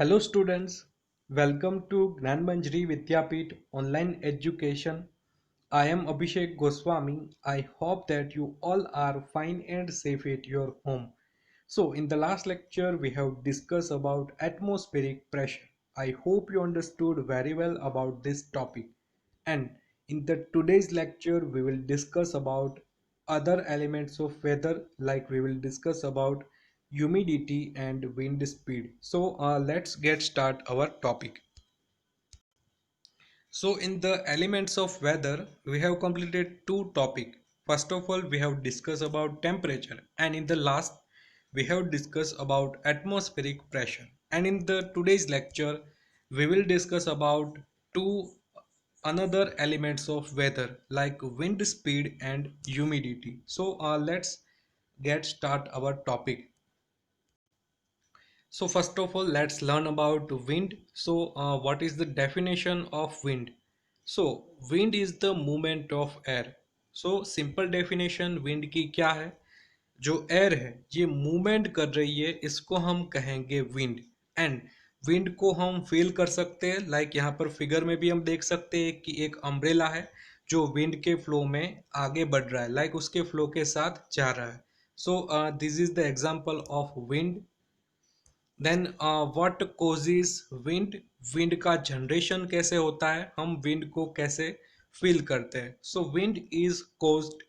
Hello students, welcome to Gyanmanjari Vidyapeeth online education. I am Abhishek Goswami. I hope that you all are fine and safe at your home. So in the last lecture we have discussed about atmospheric pressure. I hope you understood very well about this topic. And in the today's lecture we will discuss about other elements of weather, like we will discuss about humidity and wind speed. So let's get start our topic. So in the elements of weather we have completed two topic. First of all we have discussed about temperature, and in the last we have discussed about atmospheric pressure. And in the today's lecture we will discuss about two another elements of weather, like wind speed and humidity. So let's get start our topic. So first of all, let's learn about wind. So what is the definition of wind? So wind is the movement of air. So simple definition wind की क्या है? जो air है ये movement कर रही है, इसको हम कहेंगे विंड. एंड विंड को हम फील कर सकते हैं, लाइक यहाँ पर फिगर में भी हम देख सकते हैं कि एक अम्ब्रेला है जो विंड के फ्लो में आगे बढ़ रहा है, लाइक उसके फ्लो के साथ जा रहा है. So this is the example of wind. Then what causes wind? Wind का जनरेशन कैसे होता है, हम विंड को कैसे फील करते हैं? So wind is caused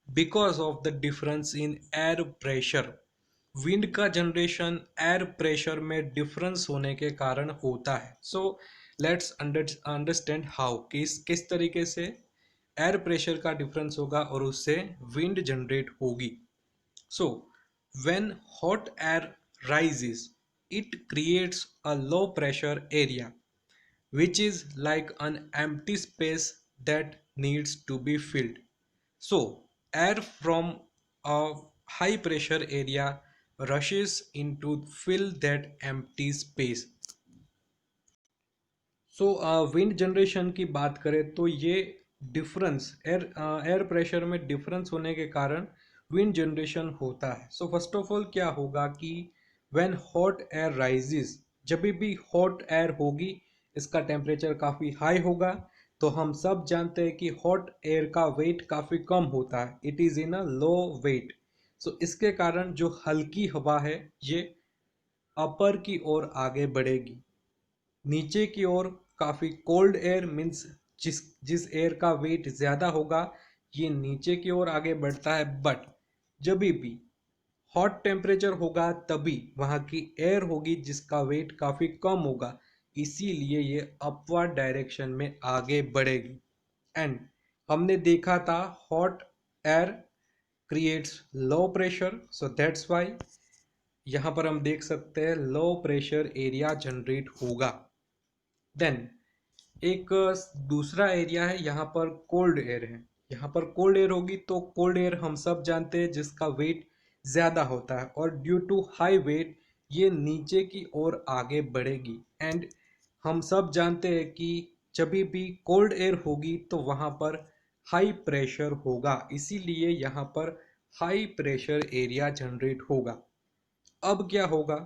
because of the difference in air pressure. Wind का जनरेशन एयर प्रेशर में डिफरेंस होने के कारण होता है. सो लेट्स अंडरस्टैंड हाउ, किस तरीके से एयर प्रेशर का डिफरेंस होगा और उससे विंड जनरेट होगी. So, when hot air rises, it creates a low pressure area, which is like an empty space that needs to be filled. So, air from a high pressure area rushes in to fill that empty space. So wind generation की बात करें तो ये difference air pressure में difference होने के कारण wind generation होता है. सो फर्स्ट ऑफ ऑल क्या होगा कि व्हेन हॉट एयर राइजेस, जब भी हॉट एयर होगी इसका टेम्परेचर काफ़ी हाई होगा. तो हम सब जानते हैं कि हॉट एयर का वेट काफ़ी कम होता है, it is in a low weight. So इसके कारण जो हल्की हवा है ये अपर की ओर आगे बढ़ेगी. नीचे की ओर काफ़ी कोल्ड एयर मीन्स जिस जिस एयर का वेट ज़्यादा होगा ये नीचे की ओर आगे बढ़ता है. बट जब भी हॉट टेम्परेचर होगा तभी वहाँ की एयर होगी जिसका वेट काफ़ी कम होगा, इसीलिए ये अपवर्ड डायरेक्शन में आगे बढ़ेगी. एंड हमने देखा था hot air creates low pressure, so that's Y यहाँ पर हम देख सकते हैं लो प्रेशर एरिया जनरेट होगा. देन एक दूसरा एरिया है, यहाँ पर कोल्ड एयर है. यहाँ पर कोल्ड एयर होगी तो कोल्ड एयर हम सब जानते हैं जिसका वेट ज़्यादा होता है, और ड्यू टू हाई वेट ये नीचे की ओर आगे बढ़ेगी. एंड हम सब जानते हैं कि जब भी कोल्ड एयर होगी तो वहाँ पर हाई प्रेशर होगा, इसीलिए यहाँ पर हाई प्रेशर एरिया जनरेट होगा. अब क्या होगा,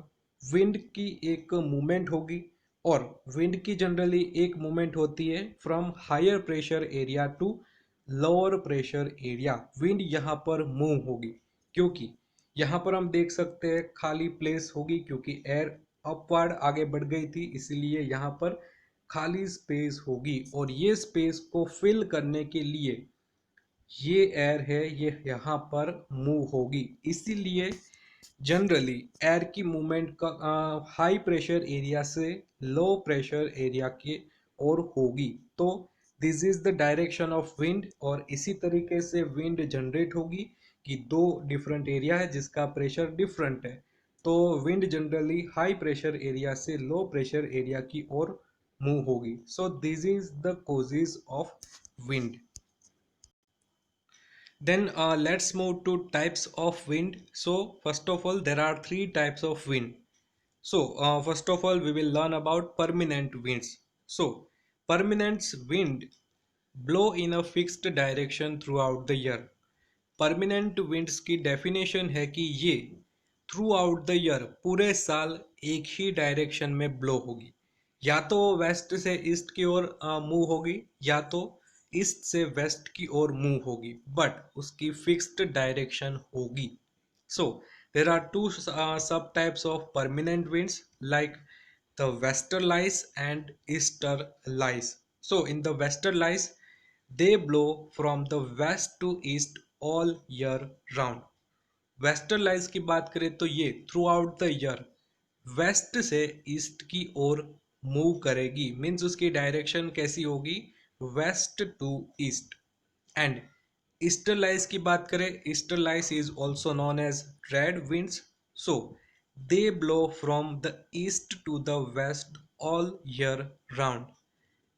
विंड की एक मूवमेंट होगी, और विंड की जनरली एक मूवमेंट होती है from higher pressure area to lower pressure area. Wind यहाँ पर मूव होगी क्योंकि यहाँ पर हम देख सकते हैं खाली प्लेस होगी, क्योंकि एयर अपवर्ड आगे बढ़ गई थी, इसीलिए यहाँ पर खाली स्पेस होगी. और ये स्पेस को फिल करने के लिए ये एयर है ये यहाँ पर मूव होगी, इसीलिए जनरली एयर की मूवमेंट का हाई प्रेशर एरिया से लो प्रेशर एरिया की ओर होगी. तो this is the direction of wind, और इसी तरीके से विंड जनरेट होगी कि दो डिफरेंट एरिया है जिसका प्रेशर डिफरेंट है. तो wind generally high pressure area से लो प्रेशर एरिया की ओर मूव होगी. सो this is the causes of wind. Then let's move to types of wind. So first of all, there are three types of wind. So first of all, we will learn about permanent winds. So permanent wind blow in a fixed direction throughout the year. Permanent winds की definition है कि ये throughout the year पूरे साल एक ही direction में blow होगी, या तो वेस्ट से ईस्ट की ओर मूव होगी, या तो ईस्ट से वेस्ट की ओर मूव होगी, बट उसकी फिक्स्ड डायरेक्शन होगी. So there are two subtypes of permanent winds, like the westerlies and easterlies. So in the westerlies, they blow from the west to east all year round. Westerlies की बात करें तो ये throughout the year west से east की ओर move करेगी, means उसकी डायरेक्शन कैसी होगी, west to east. And easterlies की बात करें, easterlies is also known as trade winds. So they blow from the east to the west all year round.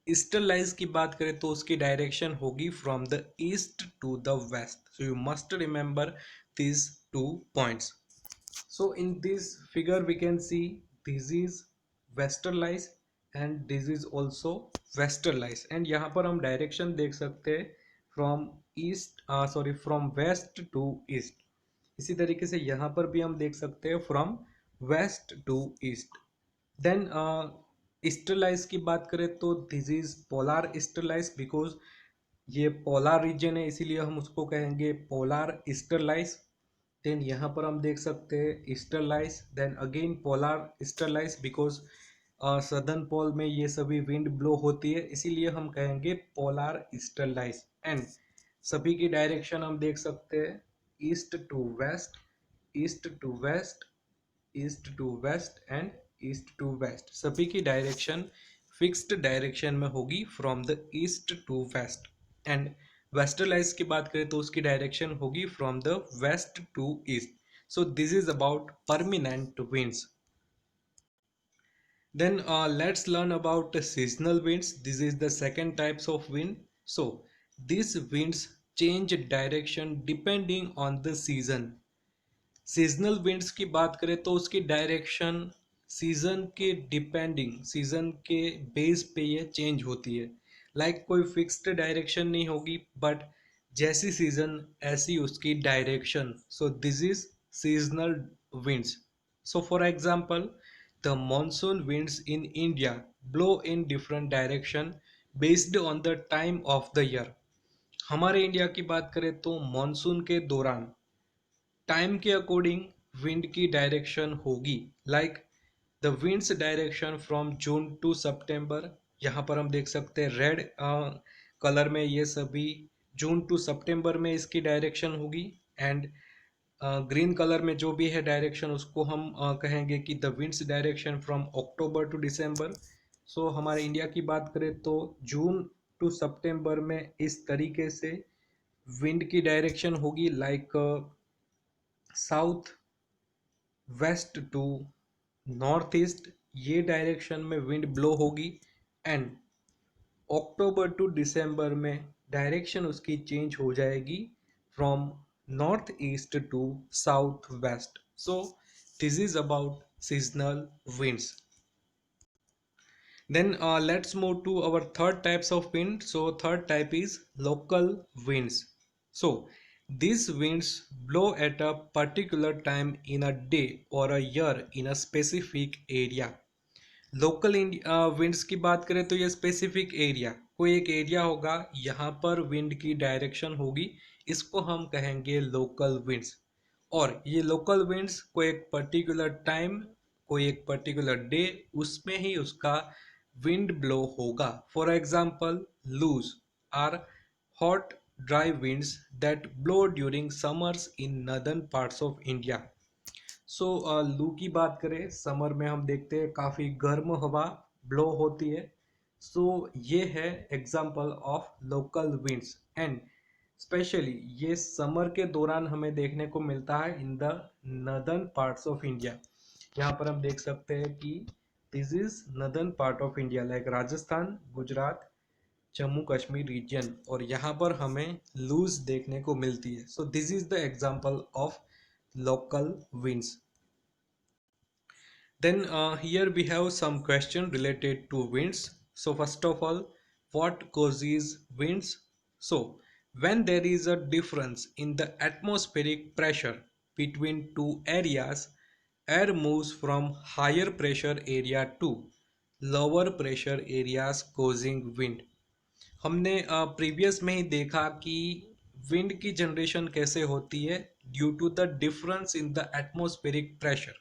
Easterlies की बात करें तो उसकी डायरेक्शन होगी from the east to the west. So you must remember these two points. So in this figure we can see this is westerlies and this is also westerlies, and यहाँ पर हम direction देख सकते हैं from east from west to east. इसी तरीके से यहाँ पर भी हम देख सकते हैं from west to east. Then easterlies की बात करें तो this is polar easterlies, because ये पोलार रीजन है, इसीलिए हम उसको कहेंगे पोलार ईस्टरलाइज. देन यहाँ पर हम देख सकते हैं easterlies, then again polar easterlies, because southern pole में ये सभी विंड ब्लो होती है, इसीलिए हम कहेंगे पोलार ईस्टरलाइज. एंड सभी की डायरेक्शन हम देख सकते हैं east to west, east to west, east to west and east to west. सभी की डायरेक्शन फिक्स्ड डायरेक्शन में होगी from the east to west. And westerlies की बात करें तो उसकी डायरेक्शन होगी from the west to east. So this is about permanent winds. Then let's learn about seasonal winds. This is the second types of wind. So these winds change direction depending on the season. Seasonal winds की बात करें तो उसकी direction season के depending, season के base पे ये change होती है. लाइक कोई फिक्स्ड डायरेक्शन नहीं होगी, बट जैसी सीजन ऐसी उसकी direction. So this is seasonal winds. So for example, the monsoon winds in India blow in different direction based on the time of the year. हमारे India की बात करें तो मॉनसून के दौरान टाइम के अकॉर्डिंग विंड की डायरेक्शन होगी. Like the winds direction from June to September, यहाँ पर हम देख सकते हैं रेड कलर में ये सभी जून टू सितंबर में इसकी डायरेक्शन होगी. एंड ग्रीन कलर में जो भी है डायरेक्शन उसको हम कहेंगे कि the winds direction from October to December. So हमारे इंडिया की बात करें तो जून टू सितंबर में इस तरीके से विंड की डायरेक्शन होगी, like south west to north east, ये डायरेक्शन में विंड ब्लो होगी. एंड अक्टूबर टू दिसंबर में डायरेक्शन उसकी चेंज हो जाएगी from north east to south west. So this is about seasonal winds. Then let's move to our third types of wind. So third type is local winds. So these winds blow at a particular time in a day or a year in a specific area. Local winds की बात करें तो ये specific area, कोई एक area होगा, यहाँ पर विंड की डायरेक्शन होगी, इसको हम कहेंगे लोकल विंड्स. और ये लोकल विंड्स कोई एक पर्टिकुलर टाइम, कोई एक पर्टिकुलर डे, उसमें ही उसका विंड ब्लो होगा. For example, loos are hot dry winds that blow during summers in northern parts of India. So लू की बात करें, समर में हम देखते हैं काफ़ी गर्म हवा ब्लो होती है. सो ये है example of local winds. And specially ये समर के दौरान हमें देखने को मिलता है in the northern parts of India. यहाँ पर हम देख सकते हैं कि this is northern part of India, like Rajasthan, Gujarat, Jammu Kashmir region, और यहाँ पर हमें लूज देखने को मिलती है. So this is the example of local winds. Then here we have some question related to winds. So first of all, what causes winds? So when there is a difference in the atmospheric pressure between two areas, Air moves from higher pressure area to lower pressure areas causing wind. हमने previous में ही देखा कि wind की generation कैसे होती है due to the difference in the atmospheric pressure.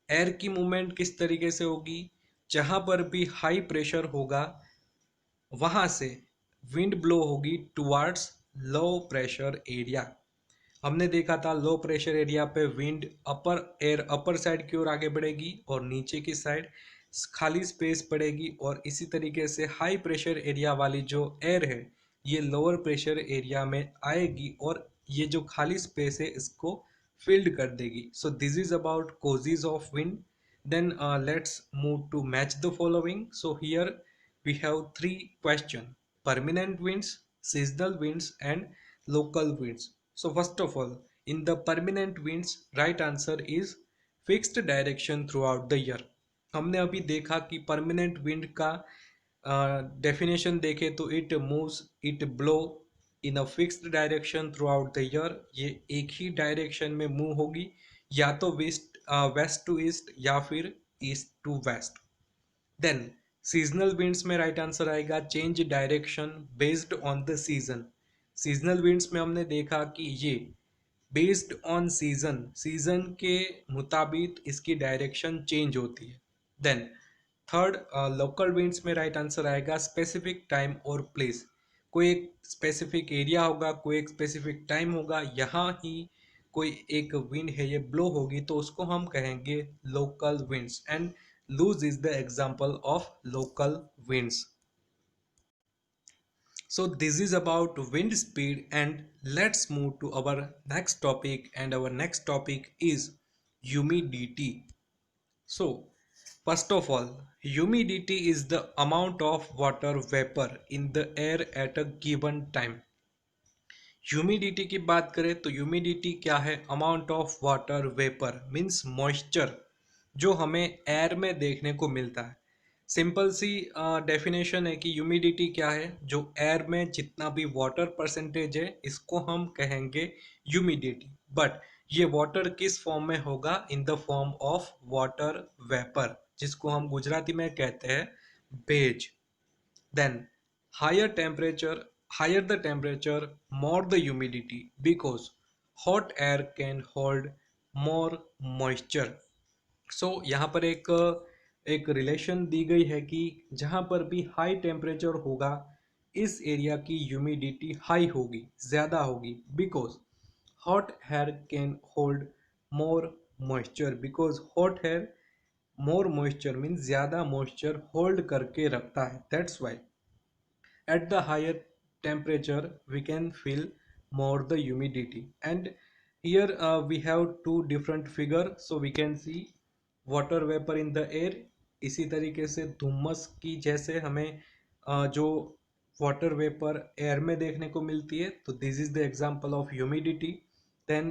Air की movement किस तरीके से होगी, जहां पर भी हाई प्रेशर होगा वहां से विंड ब्लो होगी टुवर्ड्स लो प्रेशर एरिया. हमने देखा था लो प्रेशर एरिया पे विंड अपर एयर अपर साइड की ओर आगे बढ़ेगी और नीचे की साइड खाली स्पेस पड़ेगी, और इसी तरीके से हाई प्रेशर एरिया वाली जो एयर है ये लोअर प्रेशर एरिया में आएगी और ये जो खाली स्पेस है इसको फिल्ड कर देगी. So this is about causes of wind. Then let's move to match the following. So here we have three questions: permanent winds, seasonal winds and local winds. So first of all, in the permanent winds, right answer is fixed direction throughout the year. हमने अभी देखा कि permanent wind का definition देखें तो it moves it blow in a fixed direction through out the year. ये एक ही direction में मूव होगी, या तो वेस्ट टू ईस्ट या फिर east to west. Then seasonal winds में राइट आंसर आएगा change direction based on the season. Seasonal winds में हमने देखा कि ये बेस्ड ऑन सीजन, सीजन के मुताबिक इसकी डायरेक्शन चेंज होती है. देन थर्ड लोकल विंड्स में राइट आंसर आएगा स्पेसिफिक टाइम और प्लेस. कोई एक स्पेसिफिक एरिया होगा, कोई एक स्पेसिफिक टाइम होगा, यहाँ ही कोई एक विंड है ये ब्लो होगी तो उसको हम कहेंगे local winds. And loos is the example of local winds. So this is about wind speed, and let's move to our next topic, and our next topic is humidity. So first of all, humidity is the amount of water vapor in the air at a given time. Humidity की बात करें तो humidity क्या है, amount of water vapour means moisture जो हमें air में देखने को मिलता है. सिंपल सी डेफिनेशन है कि ह्यूमिडिटी क्या है, जो एयर में जितना भी वाटर परसेंटेज है इसको हम कहेंगे ह्यूमिडिटी. बट ये वाटर किस फॉर्म में होगा, in the form of water vapour, जिसको हम गुजराती में कहते हैं भेज. Then higher the temperature, more the humidity, because hot air can hold more moisture. So यहाँ पर एक रिलेशन दी गई है कि जहाँ पर भी हाई टेम्परेचर होगा इस एरिया की ह्यूमिडिटी हाई होगी, ज़्यादा होगी, because hot air can hold more moisture. Because hot air more moisture means ज़्यादा मॉइस्चर होल्ड करके रखता है. That's why at the higher temperature we can feel more the humidity. And here we have two different figure, so we can see water vapor in the air. इसी तरीके से धुम्मस की जैसे हमें जो वाटर वेपर एयर में देखने को मिलती है, तो this is the example of humidity. Then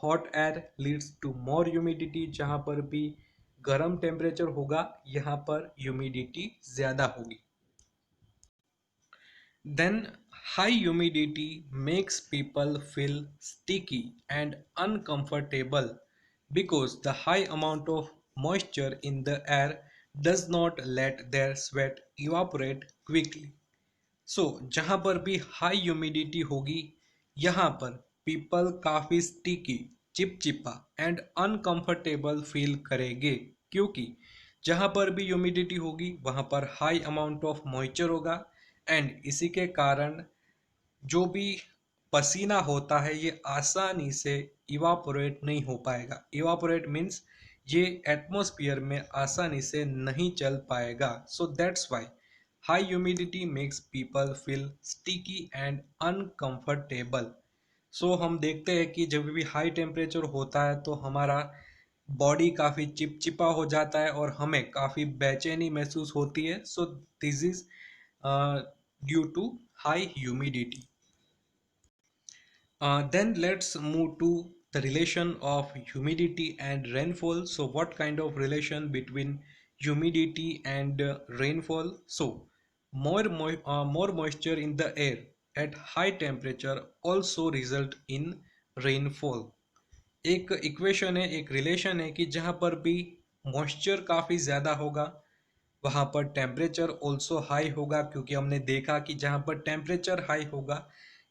hot air leads to more humidity, जहाँ पर भी गर्म टेम्परेचर होगा यहाँ पर ह्यूमिडिटी ज़्यादा होगी. Then high humidity makes people feel sticky and uncomfortable because the high amount of moisture in the air does not let their sweat evaporate quickly. So जहाँ पर भी हाई ह्यूमिडिटी होगी यहाँ पर पीपल काफ़ी स्टिकी, चिपचिपा एंड अनकंफर्टेबल फील करेंगे, क्योंकि जहाँ पर भी ह्यूमिडिटी होगी वहाँ पर हाई अमाउंट ऑफ मॉइस्चर होगा एंड इसी के कारण जो भी पसीना होता है ये आसानी से इवापोरेट नहीं हो पाएगा. इवापोरेट मीन्स ये एटमॉस्फेयर में आसानी से नहीं चल पाएगा. So that's why high humidity makes people feel sticky and uncomfortable. So हम देखते हैं कि जब भी हाई टेम्परेचर होता है तो हमारा बॉडी काफ़ी चिपचिपा हो जाता है और हमें काफ़ी बेचैनी महसूस होती है. So this is due to high humidity. Then let's move to the relation of humidity and rainfall. So what kind of relation between humidity and rainfall? So more moisture in the air at high temperature also result in rainfall. एक equation है, एक relation है कि जहाँ पर भी moisture काफ़ी ज़्यादा होगा वहाँ पर टेम्परेचर ऑल्सो हाई होगा, क्योंकि हमने देखा कि जहाँ पर टेम्परेचर हाई होगा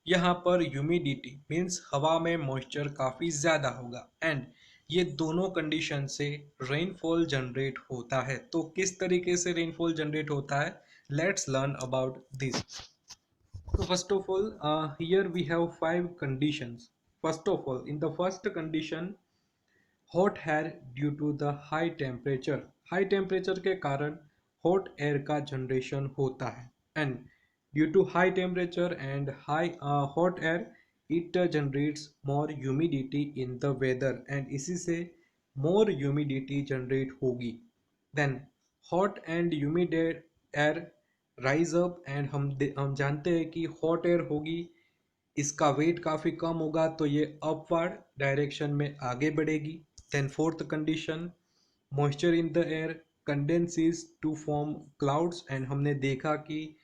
यहाँ पर ह्यूमिडिटी मीन्स हवा में मॉइस्चर काफ़ी ज़्यादा होगा, एंड ये दोनों कंडीशन से रेनफॉल जनरेट होता है। तो किस तरीके से रेनफॉल जनरेट होता है, let's learn about this. So first of all, here we have five conditions. First of all, in the first condition, hot air due to the high temperature. High temperature के कारण hot air का generation होता है, and due to high temperature and hot air, it generates more humidity in the weather, and इसी से more humidity generate होगी। Then hot and humid air rise up, and हम जानते हैं कि hot air होगी, इसका वेट काफ़ी कम होगा तो ये अपवर्ड डायरेक्शन में आगे बढ़ेगी। Then fourth condition, moisture in the air condenses to form clouds, and हमने देखा कि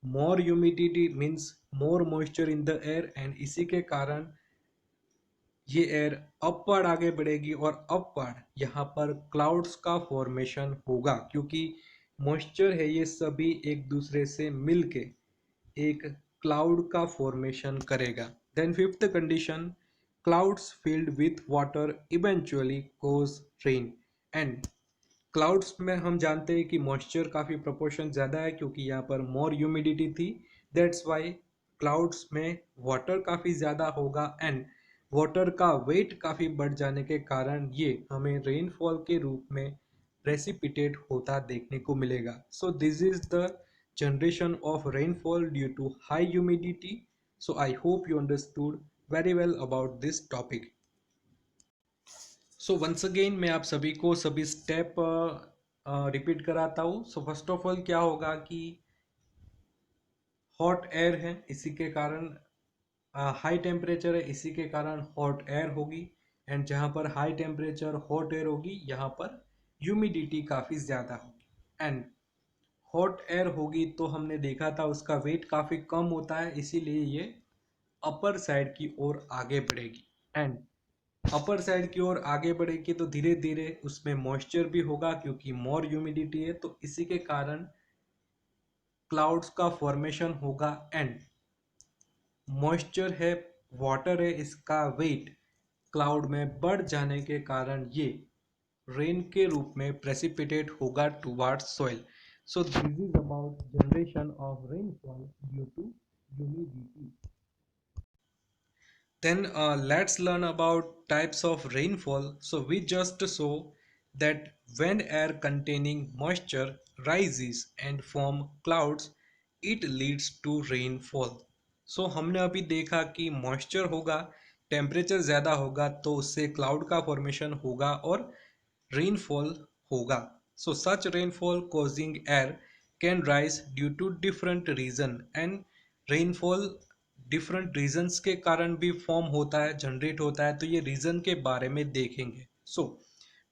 more humidity means more moisture in the air, and इसी के कारण ये एयर अपवर्ड आगे बढ़ेगी, और अपवर्ड यहाँ पर क्लाउड्स का फॉर्मेशन होगा, क्योंकि मॉइस्चर है ये सभी एक दूसरे से मिलके एक क्लाउड का फॉर्मेशन करेगा। Then fifth condition, clouds filled with water eventually cause rain, and clouds में हम जानते हैं कि मॉइस्चर काफ़ी प्रोपोर्शन ज़्यादा है, क्योंकि यहाँ पर मोर ह्यूमिडिटी थी, दैट्स वाई क्लाउड्स में वाटर काफ़ी ज़्यादा होगा, एंड वाटर का वेट काफ़ी बढ़ जाने के कारण ये हमें रेनफॉल के रूप में प्रेसिपिटेट होता देखने को मिलेगा। So this is the generation of rainfall due to high humidity. So I hope you understood very well about this topic. So once again मैं आप सभी को सभी स्टेप रिपीट कराता हूँ। सो फर्स्ट ऑफ ऑल क्या होगा कि हॉट एयर है, इसी के कारण हाई टेम्परेचर है, इसी के कारण हॉट एयर होगी, एंड जहाँ पर हाई टेम्परेचर हॉट एयर होगी यहाँ पर ह्यूमिडिटी काफ़ी ज़्यादा होगी, एंड हॉट एयर होगी तो हमने देखा था उसका वेट काफ़ी कम होता है, इसीलिए ये अपर साइड की ओर आगे बढ़ेगी, एंड अपर साइड की ओर आगे बढ़ेगी तो धीरे धीरे उसमें मॉइस्चर भी होगा, क्योंकि मोर ह्यूमिडिटी है, तो इसी के कारण क्लाउड्स का फॉर्मेशन होगा, एंड मॉइस्चर है, वाटर है, इसका वेट क्लाउड में बढ़ जाने के कारण ये रेन के रूप में प्रेसिपिटेट होगा towards soil. So this is about generation of rainfall due to humidity. Then let's learn about types of rainfall. So we just saw that when air containing moisture rises and form clouds, it leads to rainfall. So हमने अभी देखा कि moisture होगा, temperature ज़्यादा होगा तो उससे cloud का फॉर्मेशन होगा और rainfall होगा. So such rainfall causing air can rise due to different reason, and rainfall different reasons के कारण भी फॉर्म होता है, जनरेट होता है, तो ये रीजन के बारे में देखेंगे। So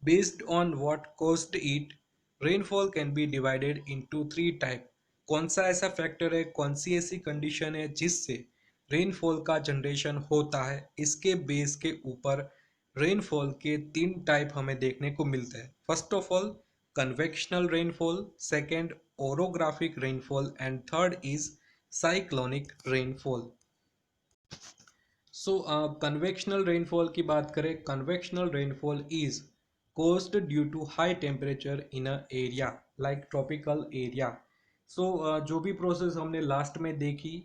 based on what caused it, rainfall can be divided into three type. कौन सा ऐसा फैक्टर है, कौन सी ऐसी कंडीशन है जिससे रेनफॉल का जनरेशन होता है, इसके बेस के ऊपर रेनफॉल के तीन टाइप हमें देखने को मिलते हैं। First of all convectional rainfall, second orographic rainfall, and third is cyclonic rainfall. So convectional rainfall की बात करें, convectional rainfall is caused due to high temperature in a area like tropical area. So जो भी process हमने last में देखी,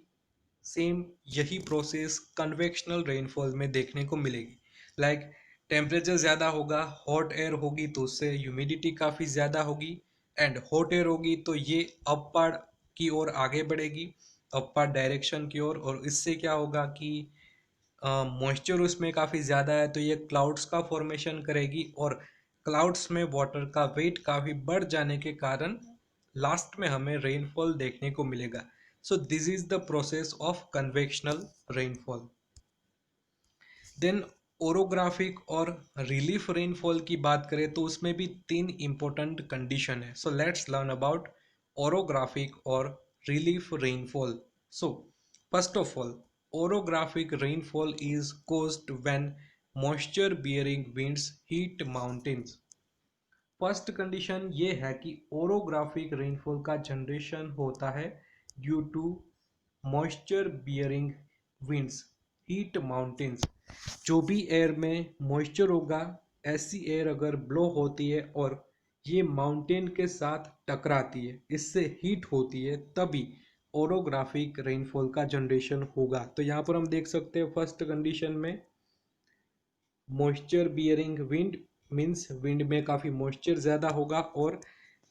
same यही process convectional rainfall में देखने को मिलेगी। लाइक टेम्परेचर ज़्यादा होगा, हॉट एयर होगी तो उससे ह्यूमिडिटी काफ़ी ज़्यादा होगी, एंड हॉट एयर होगी तो ये अपवर्ड की ओर आगे बढ़ेगी, अपवर्ड डायरेक्शन की ओर, और इससे क्या होगा कि मॉइस्चर उसमें काफ़ी ज़्यादा है तो ये क्लाउड्स का फॉर्मेशन करेगी, और क्लाउड्स में वाटर का वेट काफ़ी बढ़ जाने के कारण लास्ट में हमें रेनफॉल देखने को मिलेगा। So this is the process of convectional rainfall. Then orographic और रिलीफ रेनफॉल की बात करें तो उसमें भी तीन इंपॉर्टेंट कंडीशन है। So let's learn about orographic और relief rainfall. So first of all, orographic rainfall is caused when moisture bearing winds hit mountains. First condition ये है कि ओरोग्राफिक रेनफॉल का जनरेशन होता है due to moisture bearing winds hit mountains. जो भी air में मॉइस्चर होगा, ऐसी एयर अगर ब्लो होती है और ये माउंटेन के साथ टकराती है, इससे हीट होती है, तभी ओरोग्राफिक रेनफॉल का जनरेशन होगा। तो यहाँ पर हम देख सकते हैं फर्स्ट कंडीशन में moisture bearing wind means wind में काफ़ी मॉइस्चर ज़्यादा होगा और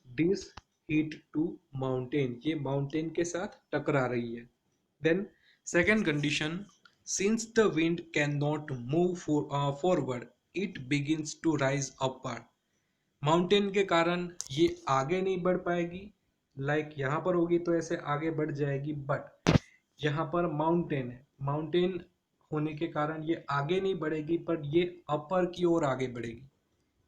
दिस हीट टू माउंटेन, ये माउंटेन के साथ टकरा रही है। Then second condition, since the wind can not move forward it begins to rise upward. Mountain के कारण ये आगे नहीं बढ़ पाएगी, लाइक यहाँ पर होगी तो ऐसे आगे बढ़ जाएगी, बट यहाँ पर माउंटेन है, माउंटेन होने के कारण ये आगे नहीं बढ़ेगी, पर ये अपर की ओर आगे बढ़ेगी।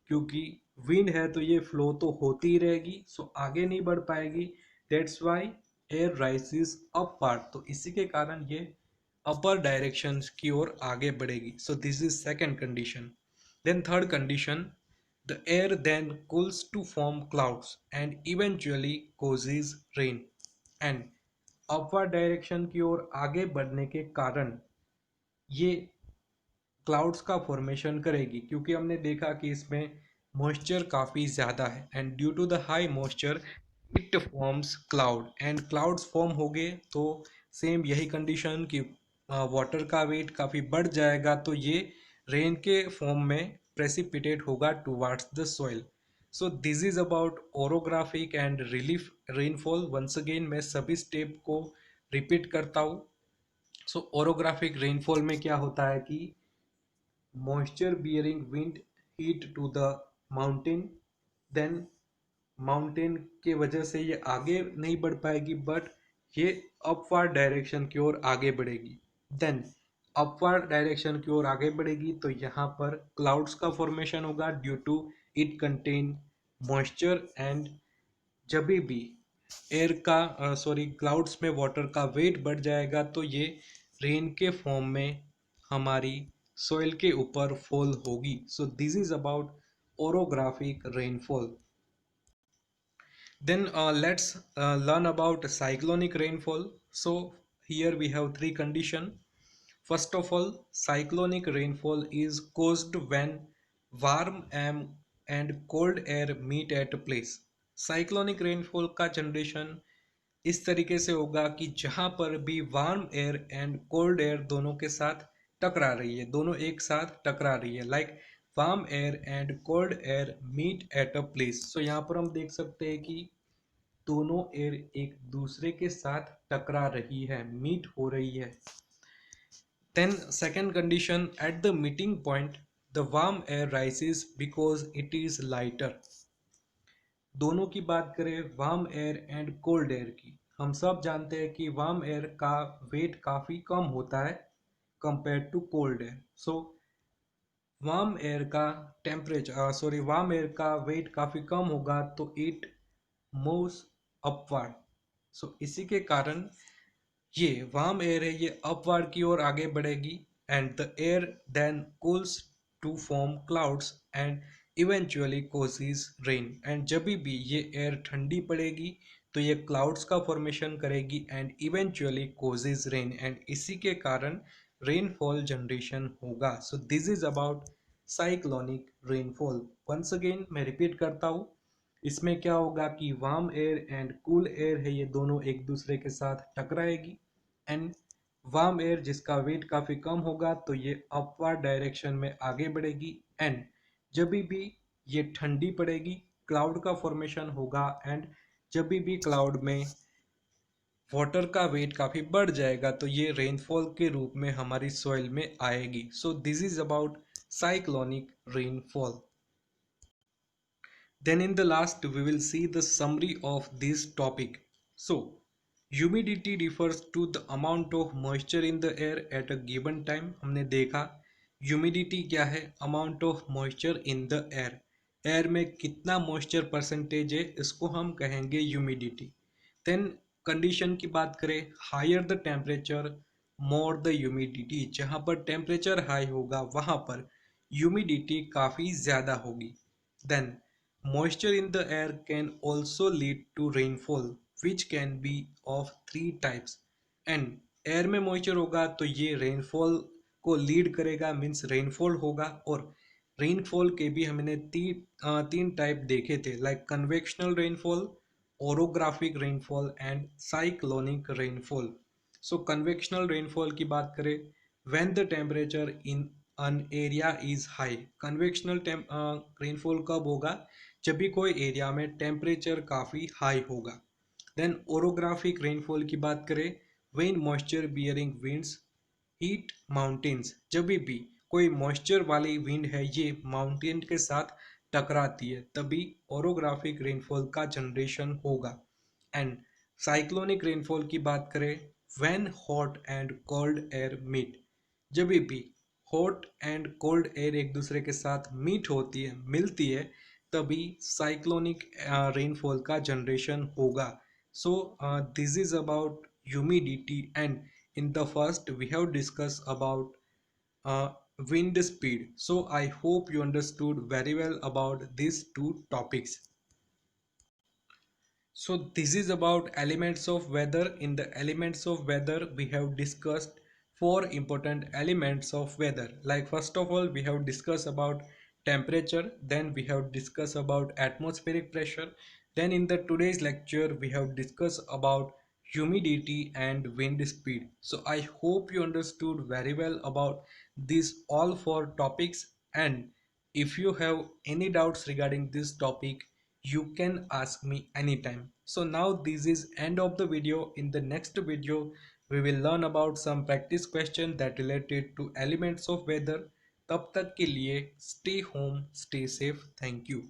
क्योंकि विंड है तो ये फ्लो तो होती ही रहेगी, सो आगे नहीं बढ़ पाएगी। That's why air rises upward, तो इसी के कारण ये अपर डायरेक्शन की ओर आगे बढ़ेगी। So this is second condition. Then third condition, the air then cools to form clouds and eventually causes rain. And upward direction की ओर आगे बढ़ने के कारण ये क्लाउड्स का फॉर्मेशन करेगी, क्योंकि हमने देखा कि इसमें मॉइस्चर काफ़ी ज़्यादा है and due to the high moisture it forms cloud and clouds form हो गए तो सेम यही कंडीशन कि वाटर का वेट काफ़ी बढ़ जाएगा, तो ये रेन के फॉर्म में प्रेसिपिटेट होगा towards the soil. So this is about orographic and relief rainfall. Once again मैं सभी स्टेप को रिपीट करता हूँ। सो ओरोग्राफिक रेनफॉल में क्या होता है कि moisture bearing wind heat to the mountain, then mountain के वजह से ये आगे नहीं बढ़ पाएगी, बट ये अपवर्ड डायरेक्शन की ओर आगे बढ़ेगी। देन अपवर्ड डायरेक्शन की ओर आगे बढ़ेगी तो यहाँ पर क्लाउड्स का फॉर्मेशन होगा due to it contain moisture. And जब भी एयर का क्लाउड्स में वाटर का वेट बढ़ जाएगा तो ये रेन के फॉर्म में हमारी सोइल के ऊपर फॉल होगी। सो this is about orographic rainfall. Then let's learn about cyclonic rainfall. So here we have three conditions. First of all, cyclonic rainfall is caused when warm and cold air meet at a place. Cyclonic rainfall का generation इस तरीके से होगा कि जहाँ पर भी warm air and cold air दोनों के साथ टकरा रही है, दोनों एक साथ टकरा रही है, like warm air and cold air meet at a place. So यहाँ पर हम देख सकते हैं कि दोनों एयर एक दूसरे के साथ टकरा रही है, मीट हो रही है। Then second condition, at the meeting point the warm air rises because it is lighter. दोनों की बात करें warm air and cold air की, हम सब जानते हैं कि वार्म एयर का वेट काफ़ी कम होता है compare to cold air. So warm air का वेट काफ़ी कम होगा तो इट मूव्स अपवर्ड। सो इसी के कारण ये वार्म एयर है, ये अपवर्ड की ओर आगे बढ़ेगी and the air then cools to form clouds and eventually causes rain. And जब भी ये एयर ठंडी पड़ेगी तो ये क्लाउड्स का फॉर्मेशन करेगी and eventually causes rain, and इसी के कारण रेनफॉल जनरेशन होगा। So this is about cyclonic rainfall. Once again मैं रिपीट करता हूँ, इसमें क्या होगा कि warm air and cool air है, ये दोनों एक दूसरे के साथ टकराएगी एंड वार्म एयर जिसका वेट काफ़ी कम होगा तो ये अपवर्ड डायरेक्शन में आगे बढ़ेगी एंड जब भी ये ठंडी पड़ेगी क्लाउड का फॉर्मेशन होगा एंड जब भी क्लाउड में वाटर का वेट काफ़ी बढ़ जाएगा तो ये रेनफॉल के रूप में हमारी सॉइल में आएगी। सो this is about cyclonic rainfall. Then in the last we will see the summary of this topic. So humidity refers to the amount of moisture in the air at a given time. हमने देखा humidity क्या है, amount of moisture in the air, air में कितना moisture percentage है इसको हम कहेंगे ह्यूमिडिटी। देन कंडीशन की बात करें, higher the temperature more the humidity, जहाँ पर टेम्परेचर हाई होगा वहाँ पर ह्यूमिडिटी काफ़ी ज़्यादा होगी। Then moisture in the air can also lead to rainfall which can be of 3 types. And air में मॉइस्चर होगा तो ये रेनफॉल को लीड करेगा, मीन्स रेनफॉल होगा। और रेनफॉल के भी हमने तीन टाइप देखे थे, like convectional rainfall, orographic rainfall and cyclonic rainfall. So convectional rainfall की बात करें, when the temperature in an area is high. Convectional rainfall कब होगा, जब भी कोई एरिया में टेम्परेचर काफ़ी हाई होगा। देन ओरोग्राफिक रेनफॉल की बात करें, when moisture bearing winds hit mountains. जब भी कोई मॉइस्चर वाली विंड है ये माउंटेन के साथ टकराती है, तभी ओरोग्राफिक रेनफॉल का जनरेशन होगा। एंड साइक्लोनिक रेनफॉल की बात करें, when hot and cold air meet. जब भी हॉट एंड कोल्ड एयर एक दूसरे के साथ मीट होती है, मिलती है, तभी साइक्लोनिक रेनफॉल का जनरेशन होगा। So this is about humidity. And in the first we have discussed about uh, wind speed. So I hope you understood very well about these two topics. So this is about elements of weather. In the elements of weather we have discussed four important elements of weather. Like first of all we have discussed about temperature, then we have discussed about atmospheric pressure, then in the today's lecture we have discussed about humidity and wind speed. So I hope you understood very well about these all four topics, and if you have any doubts regarding this topic you can ask me anytime. So now this is end of the video. In the next video we will learn about some practice question that related to elements of weather. तब तक के लिए stay home, stay safe. Thank you.